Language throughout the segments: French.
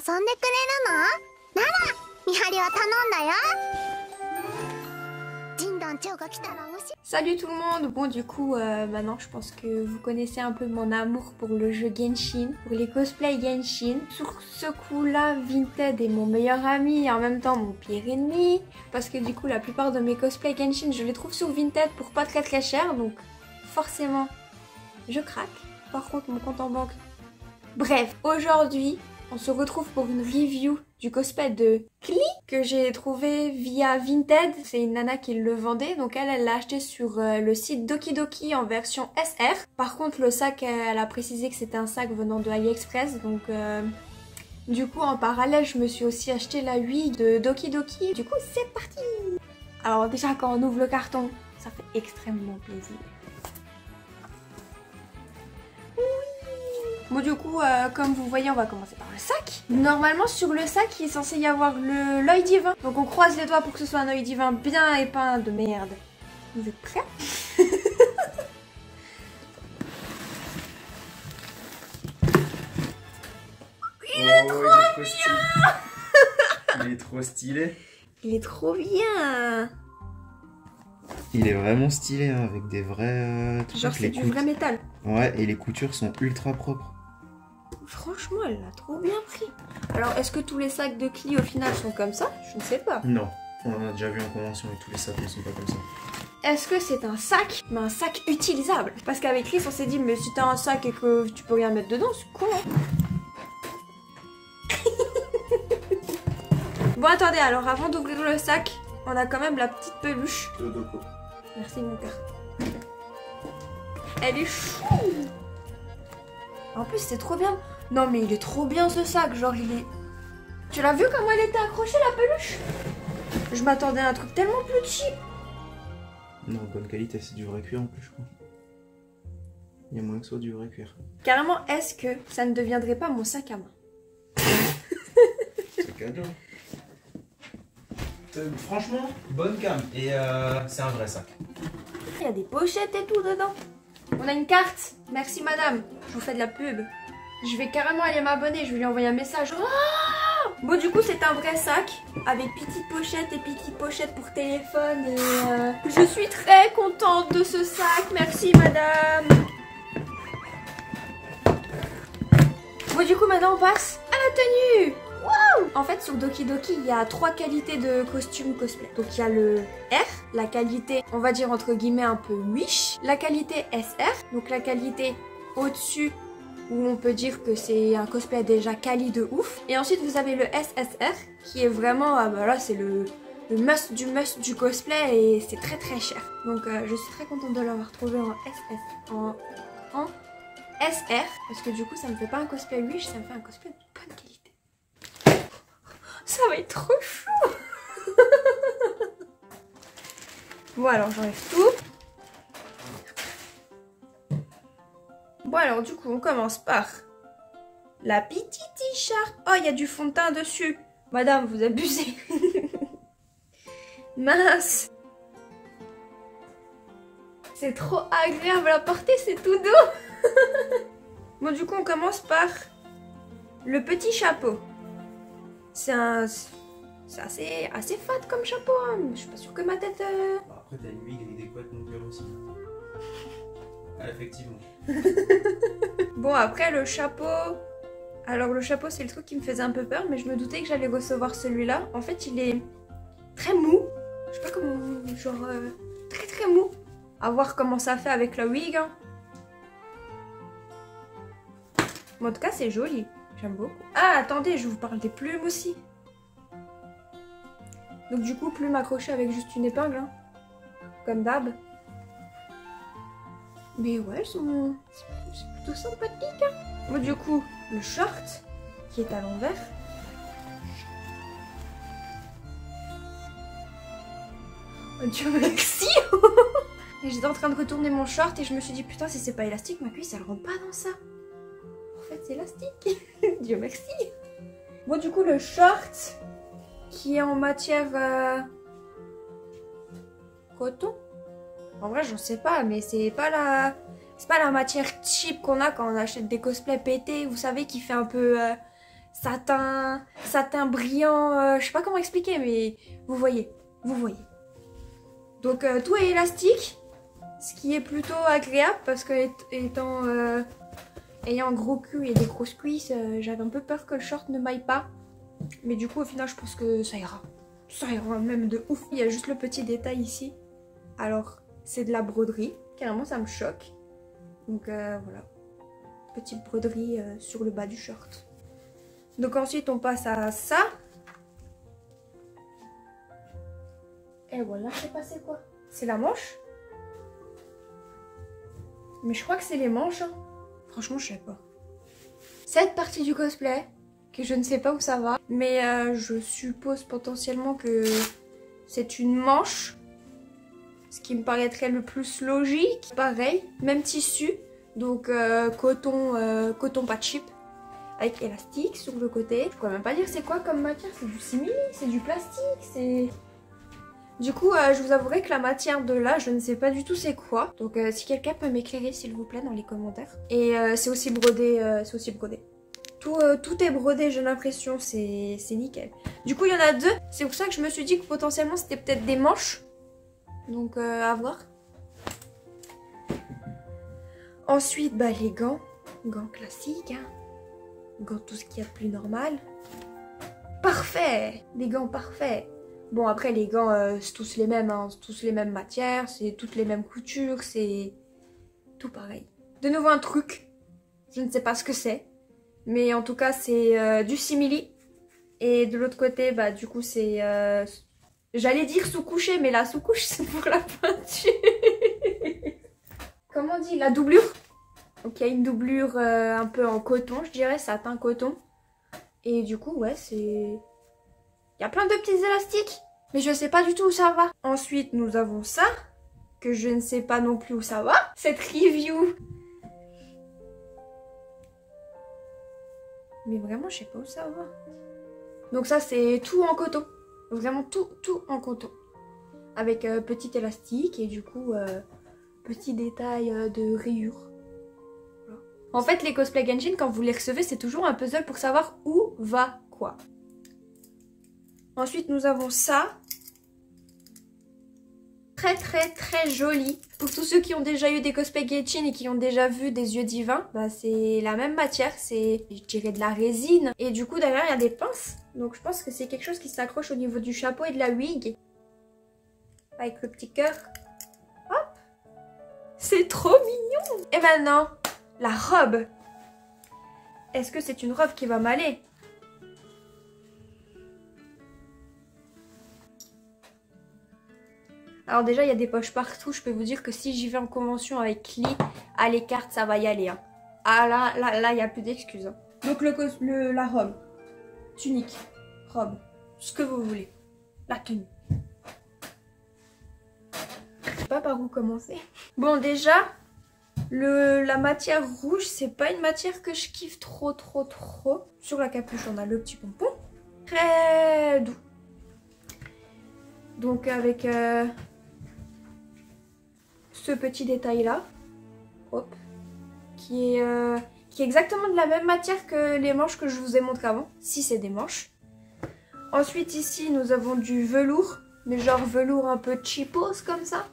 遊んでくれるの？なら見張りは頼んだよ。ジン団長が来たら教え。Salut tout le monde. Bon du coup maintenant je pense que vous connaissez un peu mon amour pour le jeu Genshin, pour les cosplays Genshin. Sur ce coup là, Vinted est mon meilleur ami et en même temps mon pire ennemi, parce que du coup la plupart de mes cosplays Genshin je les trouve sur Vinted pour pas très cher, donc forcément je craque. Par contre mon compte en banque... Bref, aujourd'hui on se retrouve pour une review du cosplay de Klee que j'ai trouvé via Vinted. C'est une nana qui le vendait, donc elle l'a acheté sur le site Dokidoki en version SR. Par contre le sac, elle a précisé que c'était un sac venant de AliExpress, donc du coup en parallèle je me suis aussi acheté la Wii de Dokidoki. Du coup c'est parti. Alors déjà quand on ouvre le carton, ça fait extrêmement plaisir. Bon du coup, comme vous voyez, on va commencer par le sac. Normalement sur le sac, il est censé y avoir l'œil divin. Donc on croise les doigts pour que ce soit un œil divin bien épeint de merde. Vous êtes prêts? Il est trop bien. Il est trop stylé. Il est trop bien. Il est vraiment stylé hein, avec des vrais... Genre c'est du vrai métal. Ouais, et les coutures sont ultra propres. Franchement, elle l'a trop bien pris. Alors, est-ce que tous les sacs de Klee au final sont comme ça? Je ne sais pas. Non, on en a déjà vu en convention et tous les sacs ne sont pas comme ça. Est-ce que c'est un sac, mais un sac utilisable? Parce qu'avec Chris, on s'est dit, mais si t'as un sac et que tu peux rien mettre dedans, c'est con. Bon, attendez, alors avant d'ouvrir le sac, on a quand même la petite peluche. Todoko. Merci mon cœur. Elle est chou. En plus, c'est trop bien. Non, mais il est trop bien ce sac. Genre, il est... Tu l'as vu comment elle était accrochée, la peluche? Je m'attendais à un truc tellement plus cheap. Non, bonne qualité, c'est du vrai cuir en plus, je crois. Il y a moins que ça du vrai cuir. Carrément, est-ce que ça ne deviendrait pas mon sac à main? C'est cadeau. Franchement, bonne cam. Et c'est un vrai sac. Il y a des pochettes et tout dedans. On a une carte. Merci madame. Je vous fais de la pub. Je vais carrément aller m'abonner. Je vais lui envoyer un message. Oh bon du coup c'est un vrai sac. Avec petite pochette et petite pochette pour téléphone. Et je suis très contente de ce sac. Merci madame. Bon du coup maintenant on passe à la tenue. Wow! En fait sur Dokidoki il y a 3 qualités de costume cosplay. Donc il y a le R, la qualité on va dire entre guillemets un peu wish, la qualité SR, donc la qualité au-dessus où on peut dire que c'est un cosplay déjà quali de ouf. Et ensuite vous avez le SSR qui est vraiment, bah là c'est le must du cosplay et c'est très cher. Donc je suis très contente de l'avoir trouvé en SS, en SR parce que du coup ça me fait pas un cosplay wish, ça me fait un cosplay de bonne qualité. Ça va être trop chou. Bon alors j'enlève tout. Bon alors du coup on commence par la petite t-shirt. Oh il y a du fond de teint dessus. Madame vous abusez. Mince. C'est trop agréable à porter, c'est tout doux. Bon du coup on commence par le petit chapeau. C'est assez fat comme chapeau, hein. Je suis pas sûre que ma tête... Après t'as une wig avec des couettes mon cœur aussi. Ah, effectivement. Bon après le chapeau... Alors le chapeau c'est le truc qui me faisait un peu peur, mais je me doutais que j'allais recevoir celui-là. En fait il est très mou. Je sais pas comment... Genre très mou. À voir comment ça fait avec la wig. Hein. Bon, en tout cas c'est joli. J'aime beaucoup. Ah, attendez, je vous parle des plumes aussi. Donc du coup, plumes accrochées avec juste une épingle, hein. Comme d'hab. Mais ouais, elles sont... c'est plutôt sympathique, hein. Bon, du coup, le short, qui est à l'envers. Oh Dieu merci. Et j'étais en train de retourner mon short et je me suis dit, putain, si c'est pas élastique, ma cuisse, elle rentre pas dans ça. En fait c'est élastique. Dieu merci. Bon du coup le short qui est en matière coton. En vrai j'en sais pas mais c'est pas la matière cheap qu'on a quand on achète des cosplays pétés. Vous savez qui fait un peu satin brillant, je sais pas comment expliquer, mais vous voyez. Donc tout est élastique, ce qui est plutôt agréable parce que ayant un gros cul et des grosses cuisses, j'avais un peu peur que le short ne m'aille pas. Mais du coup au final je pense que ça ira. Ça ira même de ouf. Il y a juste le petit détail ici. Alors c'est de la broderie, carrément ça me choque. Donc voilà, petite broderie sur le bas du short. Donc ensuite on passe à ça. Et voilà, c'est passé quoi? C'est la manche? Mais je crois que c'est les manches. Hein. Franchement, je sais pas. Cette partie du cosplay, que je ne sais pas où ça va, mais je suppose potentiellement que c'est une manche. Ce qui me paraîtrait le plus logique. Pareil, même tissu. Donc coton pas cheap. Avec élastique sur le côté. Je pourrais même pas dire c'est quoi comme matière. C'est du simili, c'est du plastique, c'est... Du coup, je vous avouerai que la matière de là, je ne sais pas du tout c'est quoi. Donc si quelqu'un peut m'éclairer s'il vous plaît dans les commentaires. Et c'est aussi brodé, Tout est brodé, j'ai l'impression, c'est nickel. Du coup, il y en a deux. C'est pour ça que je me suis dit que potentiellement c'était peut-être des manches. Donc à voir. Ensuite, bah les gants. Gants classiques, hein. Gants tout ce qu'il y a de plus normal. Parfait! Des gants parfaits. Bon après les gants c'est tous les mêmes, hein. C'est tous les mêmes matières, c'est toutes les mêmes coutures, c'est tout pareil. De nouveau un truc, je ne sais pas ce que c'est, mais en tout cas c'est du simili. Et de l'autre côté bah du coup c'est, j'allais dire sous-couché mais la sous-couche c'est pour la peinture. Comment on dit? La doublure. Donc il y a une doublure un peu en coton je dirais, satin coton. Et du coup ouais c'est... Il y a plein de petits élastiques, mais je sais pas du tout où ça va. Ensuite, nous avons ça, que je ne sais pas non plus où ça va. Cette review. Mais vraiment, je sais pas où ça va. Donc ça, c'est tout en coton. Vraiment tout en coton. Avec petit élastique et du coup, petit détail de rayures. Voilà. En fait, les cosplay Genshin, quand vous les recevez, c'est toujours un puzzle pour savoir où va quoi. Ensuite, nous avons ça. Très joli. Pour tous ceux qui ont déjà eu des cosplay Genshin et qui ont déjà vu des yeux divins, bah c'est la même matière, c'est, je dirais, de la résine. Et du coup, derrière, il y a des pinces. Donc, je pense que c'est quelque chose qui s'accroche au niveau du chapeau et de la wig. Avec le petit cœur. Hop! C'est trop mignon! Et maintenant, la robe. Est-ce que c'est une robe qui va m'aller? Alors déjà, il y a des poches partout. Je peux vous dire que si j'y vais en convention avec Lee, à l'écart, ça va y aller. Hein. Ah là, il n'y a plus d'excuses. Hein. Donc la robe, tunique, robe, ce que vous voulez. La tenue. Je sais pas par où commencer. Bon, déjà, la matière rouge, c'est pas une matière que je kiffe trop. Sur la capuche, on a le petit pompon. Très doux. Donc avec... ce petit détail là, hop, qui est exactement de la même matière que les manches que je vous ai montré avant, si c'est des manches. Ensuite ici nous avons du velours, mais genre velours un peu cheapos comme ça,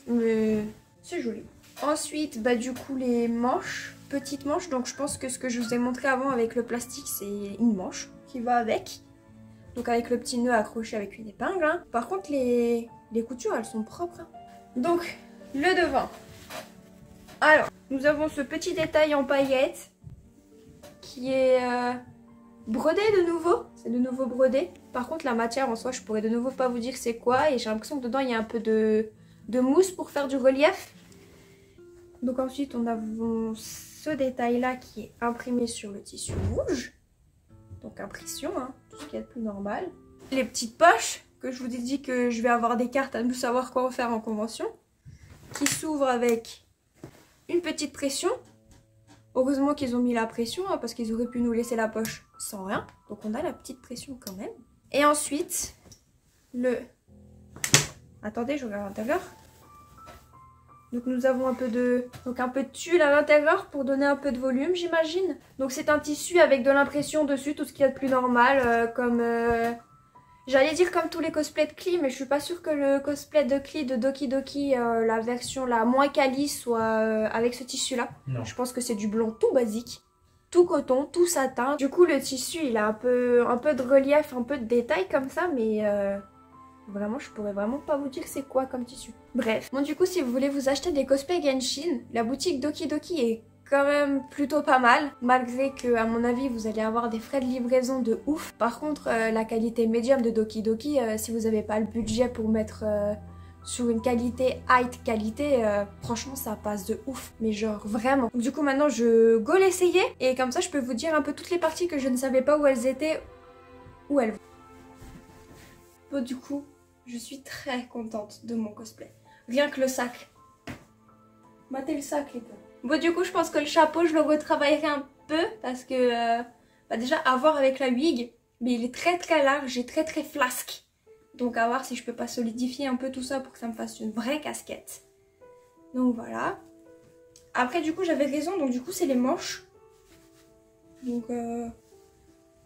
mais c'est joli. Ensuite bah du coup les manches, petites manches, donc je pense que ce que je vous ai montré avant avec le plastique c'est une manche qui va avec. Donc avec le petit nœud accroché avec une épingle. Hein. Par contre les coutures elles sont propres. Hein. Donc le devant. Alors, nous avons ce petit détail en paillettes qui est brodé de nouveau. C'est de nouveau brodé. Par contre, la matière en soi, je pourrais de nouveau pas vous dire c'est quoi. Et j'ai l'impression que dedans, il y a un peu de mousse pour faire du relief. Donc ensuite, on a ce détail-là qui est imprimé sur le tissu rouge. Donc impression, hein, tout ce qu'il y a de plus normal. Les petites poches, que je vous ai dit que je vais avoir des cartes à nous savoir quoi en faire en convention. Qui s'ouvre avec une petite pression. Heureusement qu'ils ont mis la pression hein, parce qu'ils auraient pu nous laisser la poche sans rien. Donc on a la petite pression quand même. Et ensuite, Attendez, je regarde à l'intérieur. Donc nous avons un peu de tulle à l'intérieur pour donner un peu de volume, j'imagine. Donc c'est un tissu avec de l'impression dessus, tout ce qu'il y a de plus normal, j'allais dire comme tous les cosplays de Klee, mais je suis pas sûre que le cosplay de Klee de Doki Doki, la version la moins quali, soit avec ce tissu-là. Je pense que c'est du blanc tout basique, tout coton, tout satin. Du coup le tissu il a un peu de relief, un peu de détail comme ça, mais vraiment je pourrais vraiment pas vous dire c'est quoi comme tissu. Bref, bon du coup si vous voulez vous acheter des cosplays Genshin, la boutique Doki Doki est quand même plutôt pas mal, malgré que à mon avis vous allez avoir des frais de livraison de ouf. Par contre la qualité médium de Doki Doki, si vous n'avez pas le budget pour mettre sur une qualité high qualité, franchement ça passe de ouf, mais genre vraiment. Donc, du coup maintenant je go l'essayer et comme ça je peux vous dire un peu toutes les parties que je ne savais pas où elles étaient, où elles vont. Bon du coup je suis très contente de mon cosplay, rien que le sac. Matez le sac les gars. Bon du coup je pense que le chapeau je le retravaillerai un peu parce que déjà à voir avec la wig, mais il est très large et très flasque. Donc à voir si je peux pas solidifier un peu tout ça pour que ça me fasse une vraie casquette. Donc voilà. Après du coup j'avais raison, donc du coup c'est les manches. Donc je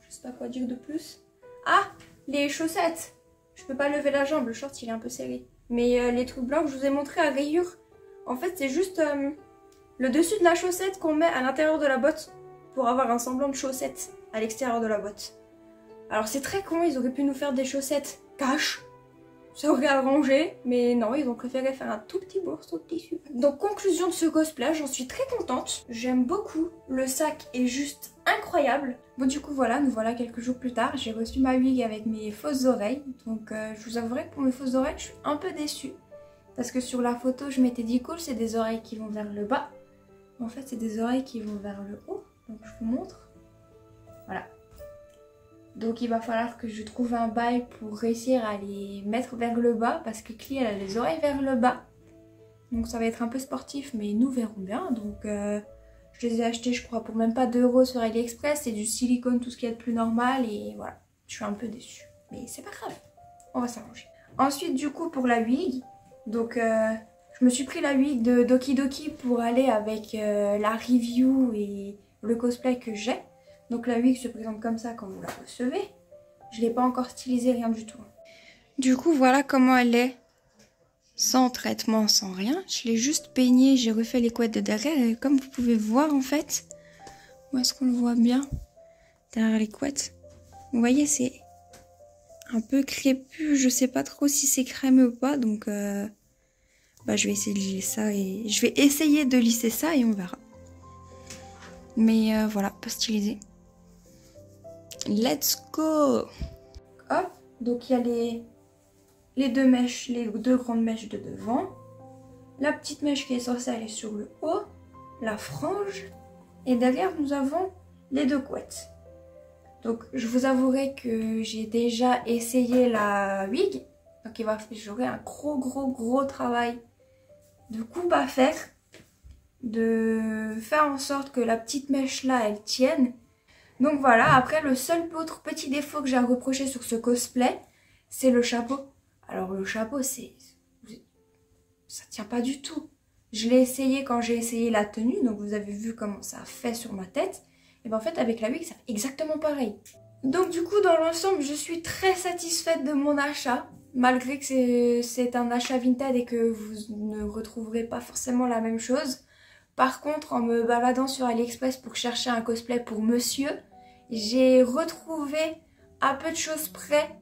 sais pas quoi dire de plus. Ah, les chaussettes. Je peux pas lever la jambe, le short il est un peu serré. Mais les trucs blancs que je vous ai montré à rayures, en fait c'est juste le dessus de la chaussette qu'on met à l'intérieur de la botte pour avoir un semblant de chaussette à l'extérieur de la botte. Alors c'est très con, ils auraient pu nous faire des chaussettes cache, ça aurait arrangé, mais non, ils ont préféré faire un tout petit morceau de tissu. Donc conclusion de ce cosplay, j'en suis très contente, j'aime beaucoup, le sac est juste incroyable. Bon du coup voilà, nous voilà quelques jours plus tard, j'ai reçu ma wig avec mes fausses oreilles, donc je vous avouerai que pour mes fausses oreilles, je suis un peu déçue. Parce que sur la photo, je m'étais dit cool, c'est des oreilles qui vont vers le bas. En fait, c'est des oreilles qui vont vers le haut. Donc, je vous montre. Voilà. Donc, il va falloir que je trouve un bail pour réussir à les mettre vers le bas. Parce que Klee, elle a les oreilles vers le bas. Donc, ça va être un peu sportif, mais nous verrons bien. Donc, je les ai achetés, je crois, pour même pas 2 € sur AliExpress. C'est du silicone, tout ce qu'il y a de plus normal. Et voilà, je suis un peu déçue. Mais c'est pas grave, on va s'arranger. Ensuite, du coup, pour la wig... Donc je me suis pris la wig de Doki Doki pour aller avec la review et le cosplay que j'ai. Donc la wig se présente comme ça quand vous la recevez. Je ne l'ai pas encore stylisée, rien du tout. Du coup voilà comment elle est. Sans traitement, sans rien. Je l'ai juste peignée, j'ai refait les couettes de derrière. Et comme vous pouvez voir en fait, où est-ce qu'on le voit bien? Derrière les couettes. Vous voyez, c'est un peu crépus, je sais pas trop si c'est crémeux ou pas, donc je vais essayer de lisser ça et je vais essayer de lisser ça et on verra. Mais voilà, pas stylisé. Let's go! Hop, donc il y a les 2 mèches, les 2 grandes mèches de devant, la petite mèche qui est censée aller sur le haut, la frange, et derrière nous avons les 2 couettes. Donc je vous avouerai que j'ai déjà essayé la wig. Donc j'aurai un gros travail de coupe à faire. De faire en sorte que la petite mèche là elle tienne. Donc voilà, après le seul autre petit défaut que j'ai à reprocher sur ce cosplay, c'est le chapeau. Alors le chapeau ça tient pas du tout. Je l'ai essayé quand j'ai essayé la tenue, donc vous avez vu comment ça a fait sur ma tête. Et bien en fait avec la wig ça fait exactement pareil. Donc du coup dans l'ensemble je suis très satisfaite de mon achat. Malgré que c'est un achat vintage et que vous ne retrouverez pas forcément la même chose. Par contre en me baladant sur AliExpress pour chercher un cosplay pour monsieur, j'ai retrouvé à peu de choses près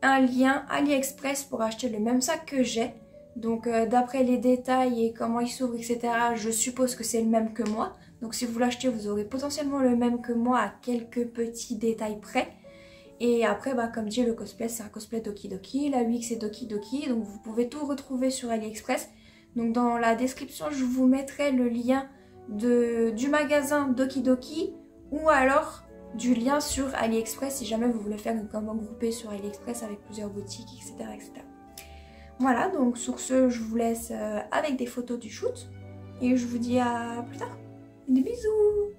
un lien AliExpress pour acheter le même sac que j'ai. Donc d'après les détails et comment il s'ouvre etc, je suppose que c'est le même que moi. Donc si vous l'achetez, vous aurez potentiellement le même que moi à quelques petits détails près. Et après, comme dit, le cosplay, c'est un cosplay Doki Doki. La wig, c'est Doki Doki. Donc vous pouvez tout retrouver sur AliExpress. Donc dans la description, je vous mettrai le lien du magasin Doki Doki. Ou alors du lien sur AliExpress si jamais vous voulez faire une commande groupée sur AliExpress avec plusieurs boutiques, etc. etc. Voilà, donc sur ce, je vous laisse avec des photos du shoot. Et je vous dis à plus tard. Des bisous!